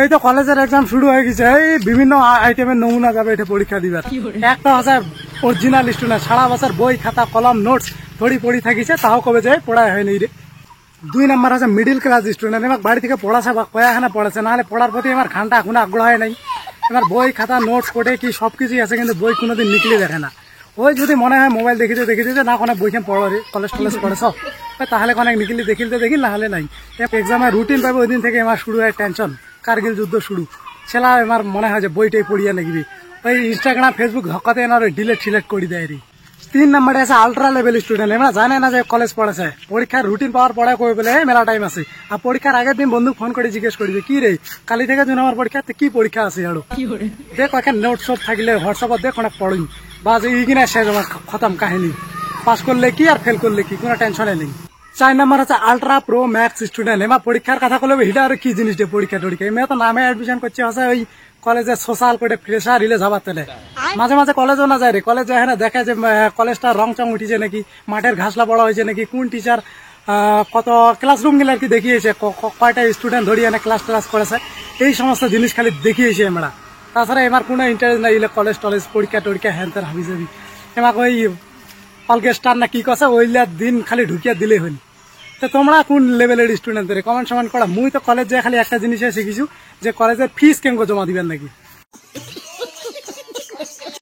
এই তো কলেজের এক্সাম শুরু হয়ে গেছে, এই বিভিন্ন আইটেমের নমুনা যাবে এটা পরীক্ষা দিবার। একটা আছে অরিজিনাল স্টুডেন্ট, সারা বছর বই খাতা কলম নোটস থড়ি পড়ি থাকিছে, তাও কবে যায় পড়ায় হয়নি রে। 2 নম্বর আছে মিডিল ক্লাস স্টুডেন্ট, এবার বাড়ি থেকে পড়াছে বা কয়াখানা পড়েছে, নাহলে পড়ার প্রতি আমার ঘানটা এখনো আগ্রহ হয় নাই। এবার বই খাতা নোটস পড়ে কি সবকিছুই আছে, কিন্তু বই কোনোদিন নিকলে দেখে না। ওই যদি মনে হয় মোবাইল দেখিতে যে না কোনো বইখান পড়ো রে, কলেজ টলেজ পড়ে সব, তাহলে অনেক নিকলি দেখিলতে দেখি, না হলে নাই। এক্সামের রুটিন পাবে ওই দিন থেকে আমার শুরু হয় টেনশন, কার্গিল যুদ্ধ শুরু। ছেলা আমার মনে হয় যে বইটাই পড়িয়া নেগিবি, ওই ইনস্টাগ্রাম ফেসবুক ধক্কাতে এনার ডিলেট সিলেক্ট করে দেয় রে। 3 নম্বরে আছে আলট্রা লেভেল স্টুডেন্ট, এরা জানে না যে কলেজ পড়েছে, পরীক্ষার রুটিন পাওয়ার পরে কই বলে মেলা টাইম আছে। আর পরীক্ষার আগের দিন বন্ধু ফোন করে জিজ্ঞেস করি যে কি রে কালি থেকে 2 নম্বর পরীক্ষা, কি পরীক্ষা আছে আরো দেখ, এখানে নোট সব থাকলে হোয়াটসঅ্যাপত দেখ অনেক পড়ি বা যে ইগিনা শেষ আমার খতম কাহিনী, পাস করলে কি আর ফেল করলে কি, কোনো টেনশনে নেই। 4 নম্বর আছে আলট্রা প্রো ম্যাক্স স্টুডেন্ট, এমা পরীক্ষার কথা বলে হিটা আর কি জিনিস দিয়ে পরীক্ষা টরীক্ষা, এমনি তো নামে অ্যাডমিশন করছে আছে ওই কলেজে সোশ্যাল করে ফ্রেশার রিলে যাবার তেলে। মাঝে মাঝে কলেজও না যায় রে, কলেজ যায় না দেখে যে কলেজটা রং চং উঠিছে নাকি, মাঠের ঘাসলা বড় হয়েছে নাকি, কোন টিচার কত ক্লাসরুম গুলো আর কি দেখিয়েছে, কয়টা স্টুডেন্ট ধরিয়ে এনে ক্লাস ক্লাস করেছে, এই সমস্ত জিনিস খালি দেখিয়েছে আমরা। তাছাড়া এবার কোনো ইন্টারেস্ট নাই কলেজ টলেজ পরীক্ষা টরীক্ষা হ্যান তেন হাবি যাবি। এমাকে ওই অলকেস্টার না কি কথা ওইলা দিন খালি ঢুকিয়া দিলেই হল। তো তোমরা কোন লেভেলের স্টুডেন্ট কমেন্ট সমেন্ট করা। মুই তো কলেজ যায় খালি একটা জিনিস শিখিছু যে কলেজের ফিস কেমন জমা দিবেন নাকি।